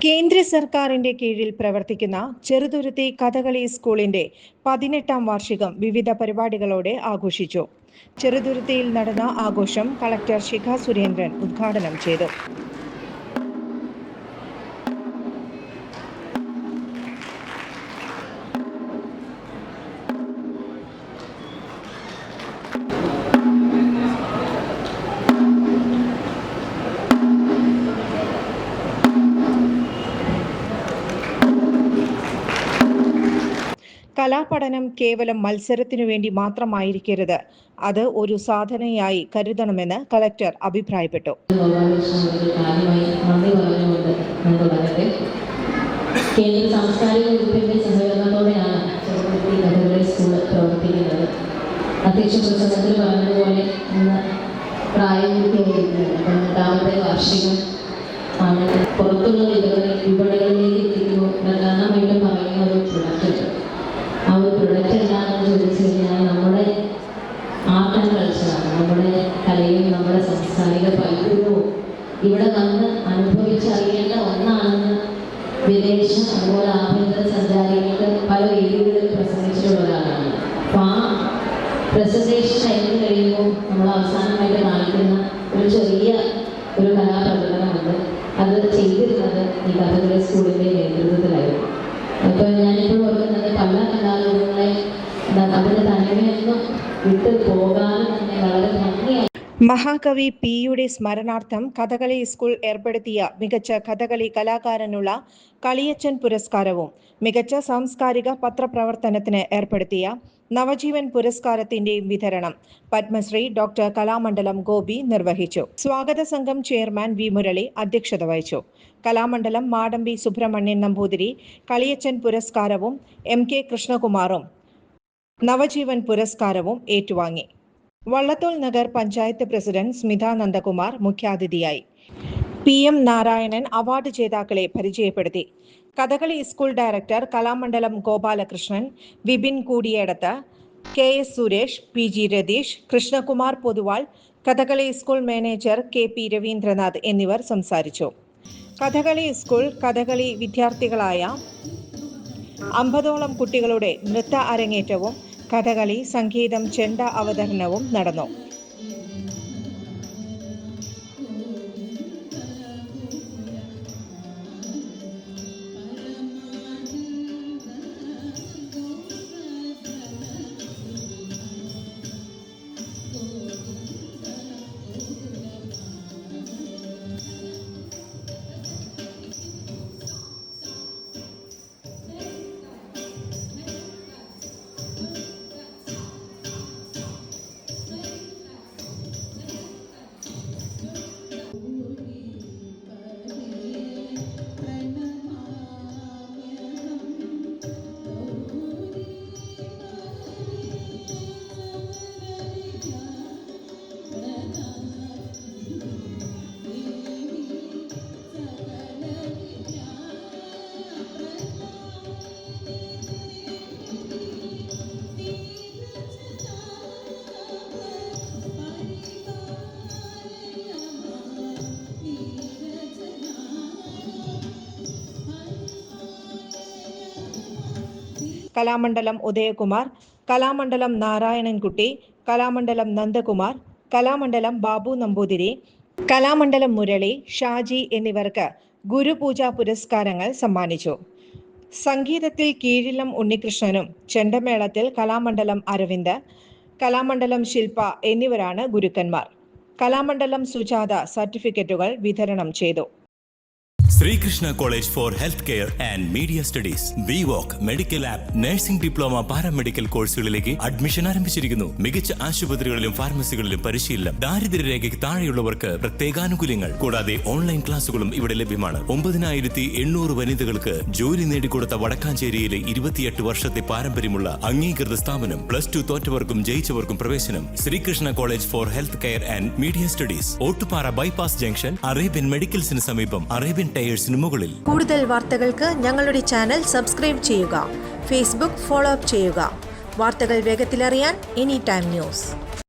കേന്ദ്ര സർക്കാരിന്റെ കീഴിൽ പ്രവർത്തിക്കുന്ന ചെറുതുരുത്തി കഥകളി സ്കൂളിന്റെ 18ാം വാർഷികം വിവിധ പരിപാടികളോടെ ആഘോഷിച്ചു. ചെറുതുരുത്തിയിൽ നടന്ന ആഘോഷം കളക്ടർ ശിഖ സുരേന്ദ്രൻ ഉദ്ഘാടനം ചെയ്തു. കലാപഠനം കേവലം മത്സരത്തിനു വേണ്ടി മാത്രമായിരിക്കരുത്, അത് ഒരു സാധനയായി കരുതണമെന്ന് കളക്ടർ അഭിപ്രായപ്പെട്ടു. കേന്ദ്ര സാംസ്കാരിക വകുപ്പിന്റെ സഹകരണത്തോടെയാണ് ചെറുതുരുത്തി കഥകളി സ്കൂൾ പ്രവർത്തിക്കുന്നത്. അധ്യക്ഷ പ്രസംഗത്തിൽ പറഞ്ഞതുപോലെ ഇന്ന് പ്രായപൂർത്തിയായിരിക്കുന്നത് 18ാമത്തെ വാർഷികം ആണ്. പുറത്തുള്ള വിപണികളിലേക്ക് എത്തിക്കുന്നു. പ്രധാനമായിട്ടും പറയുന്ന ഒരു പ്രൊഡക്റ്റ്, ആ ഒരു പ്രൊഡക്റ്റ് എന്താണെന്ന് ചോദിച്ചു കഴിഞ്ഞാൽ നമ്മുടെ ആർട്ട് ആൻഡ് കൾച്ചറാണ്. നമ്മുടെ കലയും നമ്മുടെ സാംസ്കാരിക പൈതൃകവും ഇവിടെ വന്ന് അനുഭവിച്ചറിയേണ്ട ഒന്നാണെന്ന് വിദേശം അതുപോലെ ആഭ്യന്തര സഞ്ചാരികൾക്ക് പല വേദികളിൽ പ്രസംഗിച്ചിട്ടുള്ള ഒരാളാണ്. അപ്പോൾ ആ പ്രസന്റേഷൻ കഴിഞ്ഞ് കഴിയുമ്പോൾ നമ്മൾ അവസാനമായിട്ട് കാണിക്കുന്ന ഒരു ചെറിയ ഒരു കലാപ്രകടനമുണ്ട്. അത് ചെയ്തിരുന്നത് ഈ കഥകളി സ്കൂളിൻ്റെ നേതൃത്വത്തിലായിരുന്നു. അപ്പോൾ ഞാനിപ്പോൾ ഓർക്കുന്നത് പല കലാരൂപങ്ങളെ അതിൻ്റെ തനിമയൊന്നും വിട്ട് പോകാതെ തന്നെ വളരെ ഭംഗിയായി. മഹാകവി പി.യുടെ സ്മരണാർത്ഥം കഥകളി സ്കൂൾ ഏർപ്പെടുത്തിയ മികച്ച കഥകളി കലാകാരനുള്ള കളിയച്ചൻ പുരസ്കാരവും മികച്ച സാംസ്കാരിക പത്രപ്രവർത്തനത്തിന് ഏർപ്പെടുത്തിയ നവജീവൻ പുരസ്കാരത്തിന്റെയും വിതരണം പത്മശ്രീ ഡോക്ടർ കലാമണ്ഡലം ഗോപി നിർവഹിച്ചു. സ്വാഗത സംഘം ചെയർമാൻ വി മുരളി അധ്യക്ഷത വഹിച്ചു. കലാമണ്ഡലം മാടമ്പി സുബ്രഹ്മണ്യൻ നമ്പൂതിരി കളിയച്ചൻ പുരസ്കാരവും M.K. കൃഷ്ണകുമാറും നവജീവൻ പുരസ്കാരവും ഏറ്റുവാങ്ങി. വള്ളത്തോൾ നഗർ പഞ്ചായത്ത് പ്രസിഡന്റ് സ്മിത നന്ദകുമാർ മുഖ്യാതിഥിയായി. PM നാരായണൻ അവാർഡ് ജേതാക്കളെ പരിചയപ്പെടുത്തി. Kathakali school director Kalamandalam Gopalakrishnan, Vipin Koodiyedath, KS Suresh, PG Ratheesh, Krishnakumar Poduval, Kathakali school manager KP Raveendranath എന്നിവർ സംസാരിച്ചു. കഥകളി സ്കൂൾ കഥകളി വിദ്യാർത്ഥികളായ 50ഓളം കുട്ടികളുടെ നൃത്ത അരങ്ങേറ്റവും കഥകളി, സംഗീതം, ചെണ്ട അവതരണവും നടന്നു. കലാമണ്ഡലം ഉദയകുമാർ, കലാമണ്ഡലം നാരായണൻകുട്ടി, കലാമണ്ഡലം നന്ദകുമാർ, കലാമണ്ഡലം ബാബു നമ്പൂതിരി, കലാമണ്ഡലം മുരളി, ഷാജി എന്നിവർക്ക് ഗുരുപൂജാ പുരസ്കാരങ്ങൾ സമ്മാനിച്ചു. സംഗീതത്തിൽ കീഴിലം ഉണ്ണികൃഷ്ണനും ചെണ്ടമേളത്തിൽ കലാമണ്ഡലം അരവിന്ദ്, കലാമണ്ഡലം ശില്പ എന്നിവരാണ് ഗുരുക്കന്മാർ. കലാമണ്ഡലം സുജാത സർട്ടിഫിക്കറ്റുകൾ വിതരണം ചെയ്തു. Sreekrishna college for health care and media studies, BVoc, medical app, nursing diploma, paramedical കോഴ്സുകളിലേക്ക് അഡ്മിഷൻ ആരംഭിച്ചിരിക്കുന്നു. മികച്ച ആശുപത്രികളിലും ഫാർമസികളിലും പരിശീലനം. ദാരിദ്ര്യരേഖയ്ക്ക് താഴെയുള്ളവർക്ക് പ്രത്യേകാനുകൂല്യങ്ങൾ. കൂടാതെ ഓൺലൈൻ ക്ലാസുകളും ഇവിടെ ലഭ്യമാണ്. 9800 വനിതകൾക്ക് ജോലി നേടിക്കൊടുത്ത വടക്കാഞ്ചേരിയിലെ 28 വർഷത്തെ പാരമ്പര്യമുള്ള അംഗീകൃത സ്ഥാപനം. +2 തോറ്റവർക്കും ജയിച്ചവർക്കും പ്രവേശനം. Sreekrishna college for health care and media studies, Ottupara bypass junction, Arabian മെഡിക്കൽസിന് സമീപം, അറേബ്യൻ മുകളിൽ. കൂടുതൽ വാർത്തകൾക്ക് ഞങ്ങളുടെ ചാനൽ സബ്സ്ക്രൈബ് ചെയ്യുക. ഫേസ്ബുക്ക് ഫോളോ അപ്പ് ചെയ്യുക. വാർത്തകൾ വേഗത്തിലറിയാൻ എനി ടൈം ന്യൂസ്.